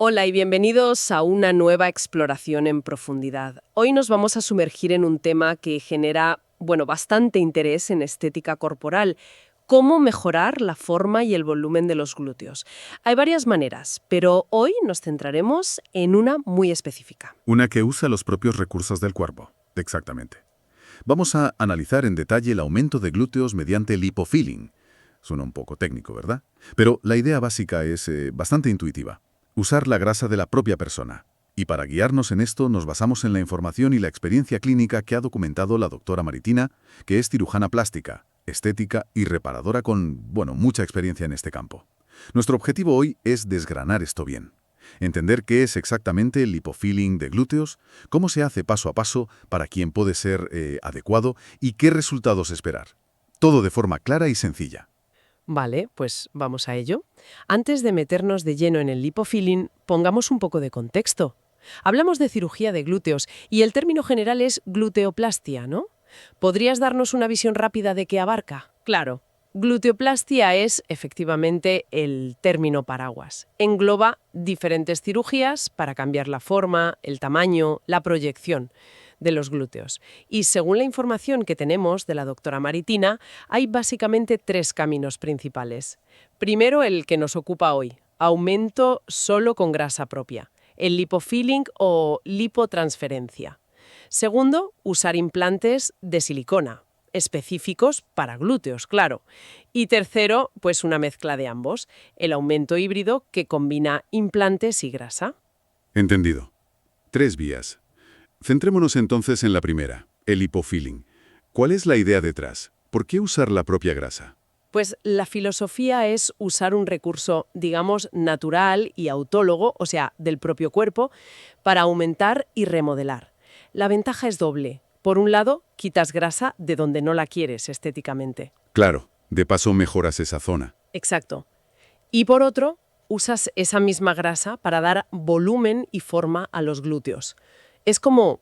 Hola y bienvenidos a una nueva exploración en profundidad. Hoy nos vamos a sumergir en un tema que genera, bastante interés en estética corporal: cómo mejorar la forma y el volumen de los glúteos. Hay varias maneras, pero hoy nos centraremos en una muy específica. Una que usa los propios recursos del cuerpo. Exactamente. Vamos a analizar en detalle el aumento de glúteos mediante lipofilling. Suena un poco técnico, ¿verdad? Pero la idea básica es bastante intuitiva. Usar la grasa de la propia persona. Y para guiarnos en esto nos basamos en la información y la experiencia clínica que ha documentado la doctora Maritina, que es cirujana plástica, estética y reparadora con, mucha experiencia en este campo. Nuestro objetivo hoy es desgranar esto bien. Entender qué es exactamente el lipofilling de glúteos, cómo se hace paso a paso, para quién puede ser adecuado y qué resultados esperar. Todo de forma clara y sencilla. Vale, pues vamos a ello. Antes de meternos de lleno en el lipofilling, pongamos un poco de contexto. Hablamos de cirugía de glúteos y el término general es gluteoplastia, ¿no? ¿Podrías darnos una visión rápida de qué abarca? Claro, gluteoplastia es efectivamente el término paraguas. Engloba diferentes cirugías para cambiar la forma, el tamaño, la proyección de los glúteos. Y según la información que tenemos de la doctora Maritina, hay básicamente tres caminos principales. Primero, el que nos ocupa hoy: aumento solo con grasa propia, el lipofilling o lipotransferencia. Segundo, usar implantes de silicona, específicos para glúteos, claro. Y tercero, pues una mezcla de ambos, el aumento híbrido que combina implantes y grasa. Entendido. 3 vías. Centrémonos entonces en la primera, el lipofilling. ¿Cuál es la idea detrás? ¿Por qué usar la propia grasa? Pues la filosofía es usar un recurso, digamos, natural y autólogo, o sea, del propio cuerpo, para aumentar y remodelar. La ventaja es doble. Por un lado, quitas grasa de donde no la quieres estéticamente. Claro, de paso mejoras esa zona. Exacto. Y por otro, usas esa misma grasa para dar volumen y forma a los glúteos. Es como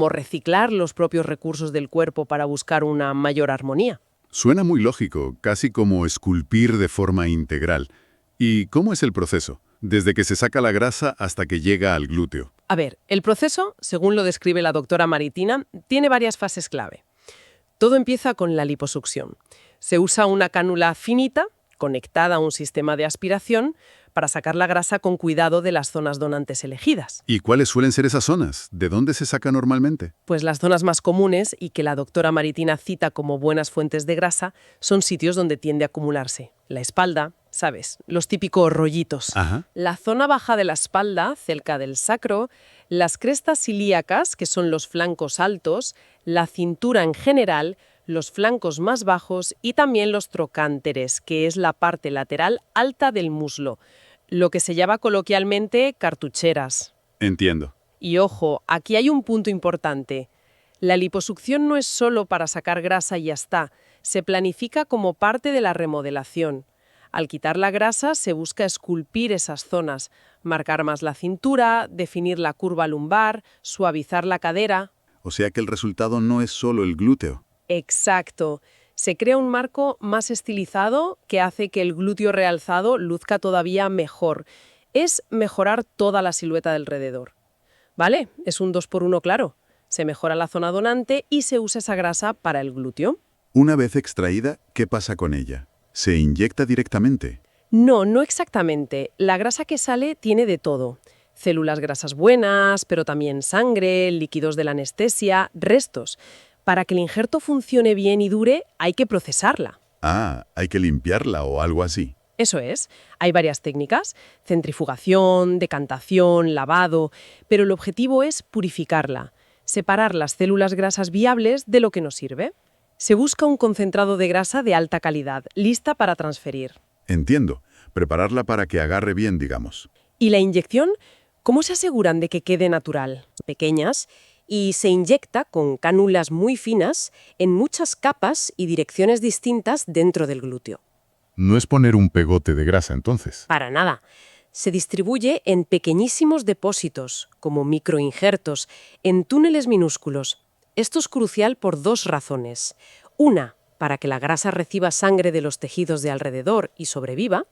reciclar los propios recursos del cuerpo para buscar una mayor armonía. Suena muy lógico, casi como esculpir de forma integral. ¿Y cómo es el proceso? Desde que se saca la grasa hasta que llega al glúteo. A ver, el proceso, según lo describe la doctora Maritina, tiene varias fases clave. Todo empieza con la liposucción. Se usa una cánula finita, conectada a un sistema de aspiración, para sacar la grasa con cuidado de las zonas donantes elegidas. ¿Y cuáles suelen ser esas zonas? ¿De dónde se saca normalmente? Pues las zonas más comunes y que la doctora Maritina cita como buenas fuentes de grasa son sitios donde tiende a acumularse: la espalda, ¿sabes? Los típicos rollitos. Ajá. La zona baja de la espalda, cerca del sacro, las crestas ilíacas, que son los flancos altos, la cintura en general, los flancos más bajos y también los trocánteres, que es la parte lateral alta del muslo, lo que se llama coloquialmente cartucheras. Entiendo. Y ojo, aquí hay un punto importante. La liposucción no es solo para sacar grasa y ya está, se planifica como parte de la remodelación. Al quitar la grasa se busca esculpir esas zonas, marcar más la cintura, definir la curva lumbar, suavizar la cadera. O sea que el resultado no es solo el glúteo. Exacto. Se crea un marco más estilizado que hace que el glúteo realzado luzca todavía mejor. Es mejorar toda la silueta del alrededor. ¿Vale? Es un 2 por 1 claro. Se mejora la zona donante y se usa esa grasa para el glúteo. Una vez extraída, ¿qué pasa con ella? ¿Se inyecta directamente? No, no exactamente. La grasa que sale tiene de todo: células grasas buenas, pero también sangre, líquidos de la anestesia, restos. Para que el injerto funcione bien y dure, hay que procesarla. Ah, hay que limpiarla o algo así. Eso es. Hay varias técnicas: centrifugación, decantación, lavado, pero el objetivo es purificarla, separar las células grasas viables de lo que no sirve. Se busca un concentrado de grasa de alta calidad, lista para transferir. Entiendo. Prepararla para que agarre bien, digamos. ¿Y la inyección? ¿Cómo se aseguran de que quede natural? Pequeñas, y se inyecta con cánulas muy finas en muchas capas y direcciones distintas dentro del glúteo. No es poner un pegote de grasa, entonces. Para nada. Se distribuye en pequeñísimos depósitos, como microinjertos, en túneles minúsculos. Esto es crucial por dos razones. Una, para que la grasa reciba sangre de los tejidos de alrededor y sobreviva,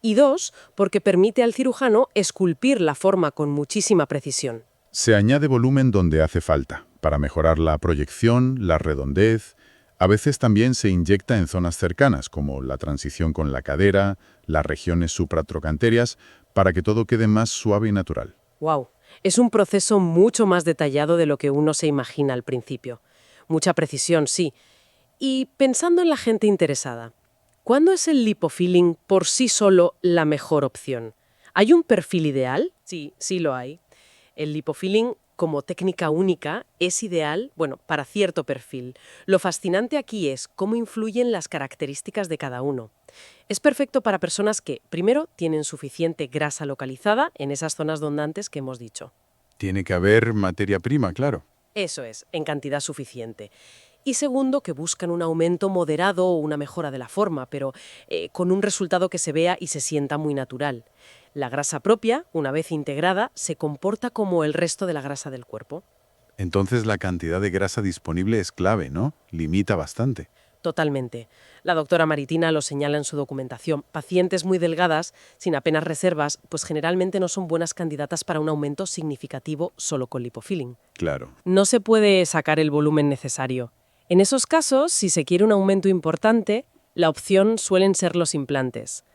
y 2, porque permite al cirujano esculpir la forma con muchísima precisión. Se añade volumen donde hace falta, para mejorar la proyección, la redondez. A veces también se inyecta en zonas cercanas, como la transición con la cadera, las regiones supratrocantérias, para que todo quede más suave y natural. ¡Wow! Es un proceso mucho más detallado de lo que uno se imagina al principio. Mucha precisión, sí. Y pensando en la gente interesada, ¿cuándo es el lipofilling por sí solo la mejor opción? ¿Hay un perfil ideal? Sí, sí lo hay. El lipofilling, como técnica única, es ideal, para cierto perfil. Lo fascinante aquí es cómo influyen las características de cada uno. Es perfecto para personas que, primero, tienen suficiente grasa localizada en esas zonas dondantes que hemos dicho. Tiene que haber materia prima, claro. Eso es, en cantidad suficiente. Y segundo, que buscan un aumento moderado o una mejora de la forma, pero con un resultado que se vea y se sienta muy natural. La grasa propia, una vez integrada, se comporta como el resto de la grasa del cuerpo. Entonces la cantidad de grasa disponible es clave, ¿no? Limita bastante. Totalmente. La doctora Maritina lo señala en su documentación. Pacientes muy delgadas, sin apenas reservas, pues generalmente no son buenas candidatas para un aumento significativo solo con lipofilling. Claro. No se puede sacar el volumen necesario. En esos casos, si se quiere un aumento importante, la opción suelen ser los implantes.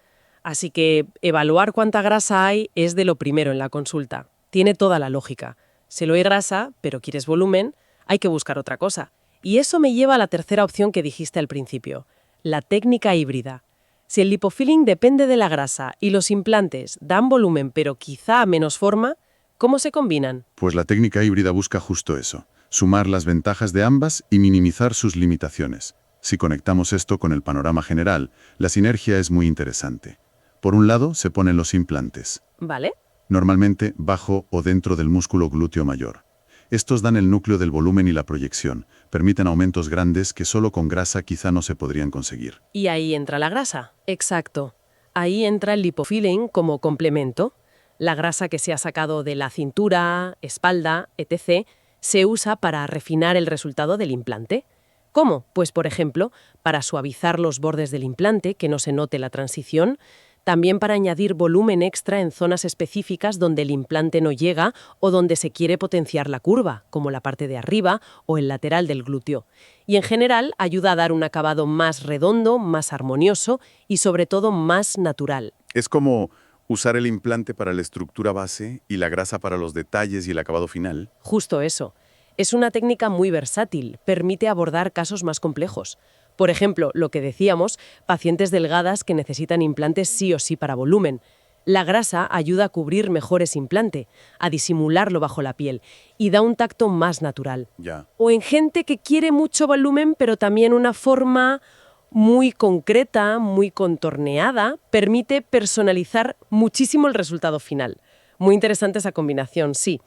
Así que evaluar cuánta grasa hay es de lo primero en la consulta. Tiene toda la lógica. Si lo hay grasa, pero quieres volumen, hay que buscar otra cosa. Y eso me lleva a la tercera opción que dijiste al principio, la técnica híbrida. Si el lipofilling depende de la grasa y los implantes dan volumen pero quizá menos forma, ¿cómo se combinan? Pues la técnica híbrida busca justo eso, sumar las ventajas de ambas y minimizar sus limitaciones. Si conectamos esto con el panorama general, la sinergia es muy interesante. Por un lado, se ponen los implantes. ¿Vale? Normalmente bajo o dentro del músculo glúteo mayor. Estos dan el núcleo del volumen y la proyección, permiten aumentos grandes que solo con grasa quizá no se podrían conseguir. Y ahí entra la grasa. Exacto. Ahí entra el lipofilling como complemento. La grasa que se ha sacado de la cintura, espalda, etc., se usa para refinar el resultado del implante. ¿Cómo? Pues, por ejemplo, para suavizar los bordes del implante, que no se note la transición, también para añadir volumen extra en zonas específicas donde el implante no llega o donde se quiere potenciar la curva, como la parte de arriba o el lateral del glúteo. Y en general ayuda a dar un acabado más redondo, más armonioso y sobre todo más natural. Es como usar el implante para la estructura base y la grasa para los detalles y el acabado final. Justo eso. Es una técnica muy versátil, permite abordar casos más complejos. Por ejemplo, lo que decíamos, pacientes delgadas que necesitan implantes sí o sí para volumen. La grasa ayuda a cubrir mejor ese implante, a disimularlo bajo la piel y da un tacto más natural. Ya. O en gente que quiere mucho volumen, pero también una forma muy concreta, muy contorneada, permite personalizar muchísimo el resultado final. Muy interesante esa combinación, sí.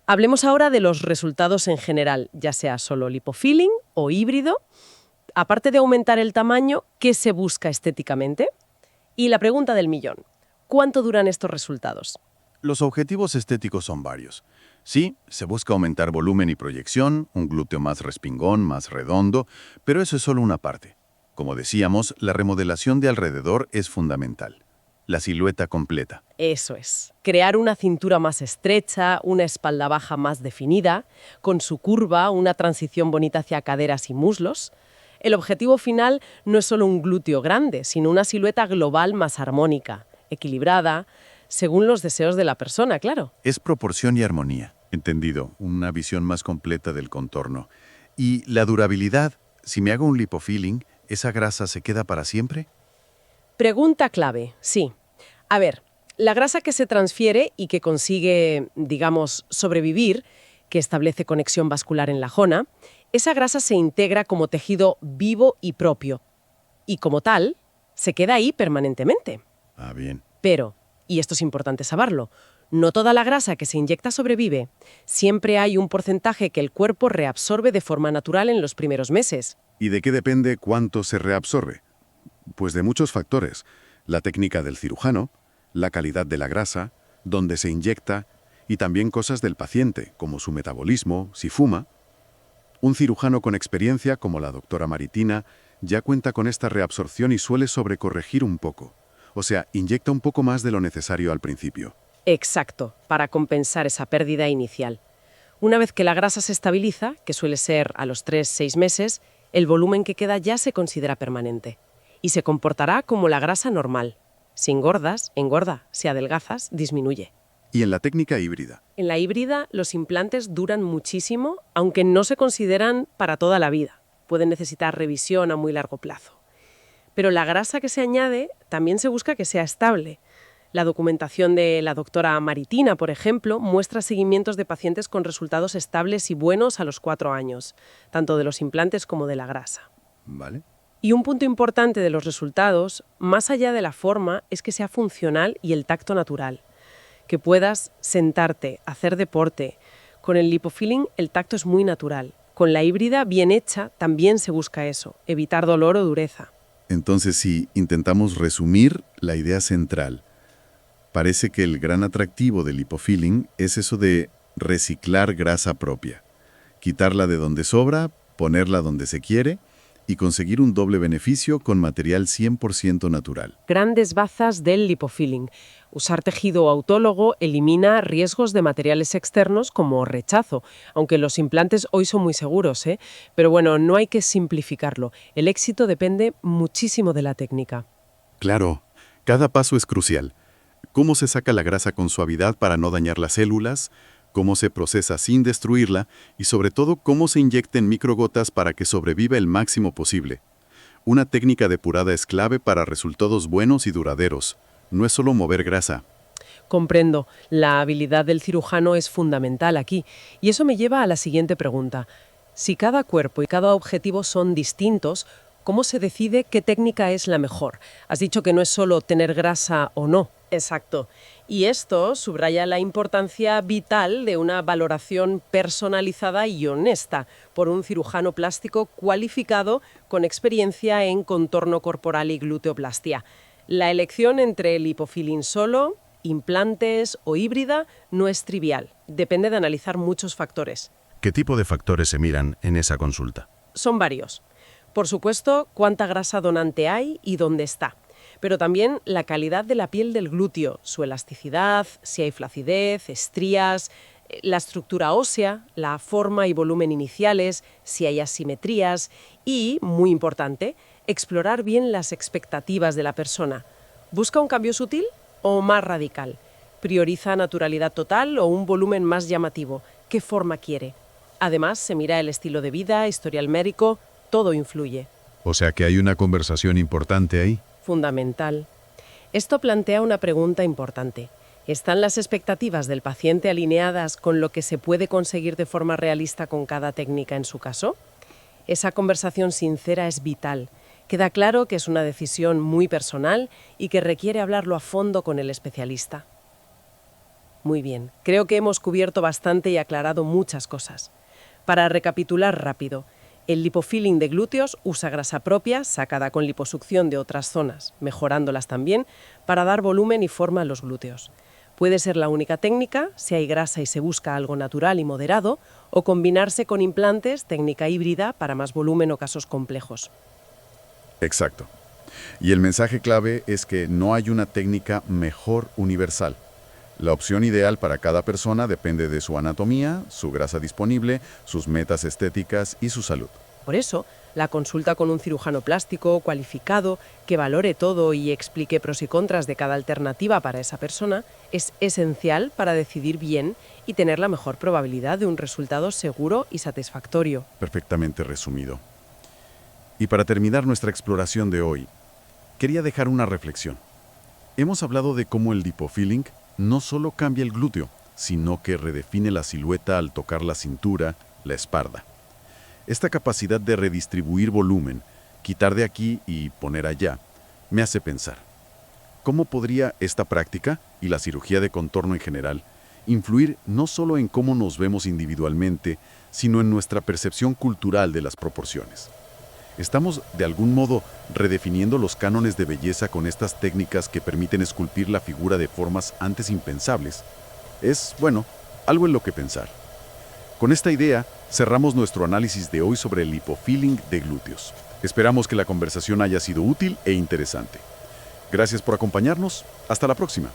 Hablemos ahora de los resultados en general, ya sea solo lipofilling o híbrido. Aparte de aumentar el tamaño, ¿qué se busca estéticamente? Y la pregunta del millón, ¿cuánto duran estos resultados? Los objetivos estéticos son varios. Sí, se busca aumentar volumen y proyección, un glúteo más respingón, más redondo, pero eso es solo una parte. Como decíamos, la remodelación de alrededor es fundamental. La silueta completa. Eso es, crear una cintura más estrecha, una espalda baja más definida, con su curva, una transición bonita hacia caderas y muslos. El objetivo final no es solo un glúteo grande, sino una silueta global más armónica, equilibrada, según los deseos de la persona, claro. Es proporción y armonía. Entendido, una visión más completa del contorno. Y la durabilidad, si me hago un lipofilling, ¿esa grasa se queda para siempre? Pregunta clave, sí. A ver, la grasa que se transfiere y que consigue, digamos, sobrevivir, que establece conexión vascular en la zona, esa grasa se integra como tejido vivo y propio. Y como tal, se queda ahí permanentemente. Ah, bien. Pero, y esto es importante saberlo, no toda la grasa que se inyecta sobrevive. Siempre hay un porcentaje que el cuerpo reabsorbe de forma natural en los primeros meses. ¿Y de qué depende cuánto se reabsorbe? Pues de muchos factores. La técnica del cirujano, la calidad de la grasa, dónde se inyecta y también cosas del paciente, como su metabolismo, si fuma. Un cirujano con experiencia, como la doctora Maritina, ya cuenta con esta reabsorción y suele sobrecorregir un poco. O sea, inyecta un poco más de lo necesario al principio. Exacto, para compensar esa pérdida inicial. Una vez que la grasa se estabiliza, que suele ser a los 3-6 meses, el volumen que queda ya se considera permanente. Y se comportará como la grasa normal. Si engordas, engorda. Si adelgazas, disminuye. Y en la técnica híbrida. En la híbrida, los implantes duran muchísimo, aunque no se consideran para toda la vida. Pueden necesitar revisión a muy largo plazo. Pero la grasa que se añade también se busca que sea estable. La documentación de la doctora Maritina, por ejemplo, muestra seguimientos de pacientes con resultados estables y buenos a los 4 años, tanto de los implantes como de la grasa. ¿Vale? Y un punto importante de los resultados, más allá de la forma, es que sea funcional y el tacto natural. Que puedas sentarte, hacer deporte. Con el lipofilling el tacto es muy natural. Con la híbrida bien hecha también se busca eso, evitar dolor o dureza. Entonces, si intentamos resumir la idea central, parece que el gran atractivo del lipofilling es eso de reciclar grasa propia. Quitarla de donde sobra, ponerla donde se quiere y conseguir un doble beneficio con material 100% natural. Grandes bazas del lipofilling. Usar tejido autólogo elimina riesgos de materiales externos como rechazo, aunque los implantes hoy son muy seguros, ¿eh? Pero bueno, no hay que simplificarlo. El éxito depende muchísimo de la técnica. Claro, cada paso es crucial. Cómo se saca la grasa con suavidad para no dañar las células, cómo se procesa sin destruirla y sobre todo cómo se inyecten microgotas para que sobreviva el máximo posible. Una técnica depurada es clave para resultados buenos y duraderos. No es solo mover grasa. Comprendo, la habilidad del cirujano es fundamental aquí. Y eso me lleva a la siguiente pregunta. Si cada cuerpo y cada objetivo son distintos, ¿cómo se decide qué técnica es la mejor? Has dicho que no es solo tener grasa o no. Exacto. Y esto subraya la importancia vital de una valoración personalizada y honesta por un cirujano plástico cualificado con experiencia en contorno corporal y gluteoplastia. La elección entre el lipofilling solo, implantes o híbrida no es trivial. Depende de analizar muchos factores. ¿Qué tipo de factores se miran en esa consulta? Son varios. Por supuesto, cuánta grasa donante hay y dónde está. Pero también la calidad de la piel del glúteo, su elasticidad, si hay flacidez, estrías, la estructura ósea, la forma y volumen iniciales, si hay asimetrías y, muy importante, explorar bien las expectativas de la persona. ¿Busca un cambio sutil o más radical? ¿Prioriza naturalidad total o un volumen más llamativo? ¿Qué forma quiere? Además, se mira el estilo de vida, historial médico, todo influye. O sea que hay una conversación importante ahí. Fundamental. Esto plantea una pregunta importante. ¿Están las expectativas del paciente alineadas con lo que se puede conseguir de forma realista con cada técnica en su caso? Esa conversación sincera es vital. Queda claro que es una decisión muy personal y que requiere hablarlo a fondo con el especialista. Muy bien, creo que hemos cubierto bastante y aclarado muchas cosas. Para recapitular rápido, el lipofilling de glúteos usa grasa propia sacada con liposucción de otras zonas, mejorándolas también, para dar volumen y forma a los glúteos. Puede ser la única técnica, si hay grasa y se busca algo natural y moderado, o combinarse con implantes, técnica híbrida, para más volumen o casos complejos. Exacto. Y el mensaje clave es que no hay una técnica mejor universal. La opción ideal para cada persona depende de su anatomía, su grasa disponible, sus metas estéticas y su salud. Por eso, la consulta con un cirujano plástico cualificado que valore todo y explique pros y contras de cada alternativa para esa persona es esencial para decidir bien y tener la mejor probabilidad de un resultado seguro y satisfactorio. Perfectamente resumido. Y para terminar nuestra exploración de hoy, quería dejar una reflexión. Hemos hablado de cómo el lipofilling no solo cambia el glúteo, sino que redefine la silueta al tocar la cintura, la espalda. Esta capacidad de redistribuir volumen, quitar de aquí y poner allá, me hace pensar. ¿Cómo podría esta práctica, y la cirugía de contorno en general, influir no solo en cómo nos vemos individualmente, sino en nuestra percepción cultural de las proporciones? ¿Estamos, de algún modo, redefiniendo los cánones de belleza con estas técnicas que permiten esculpir la figura de formas antes impensables? Es, bueno, algo en lo que pensar. Con esta idea, cerramos nuestro análisis de hoy sobre el lipofilling de glúteos. Esperamos que la conversación haya sido útil e interesante. Gracias por acompañarnos. Hasta la próxima.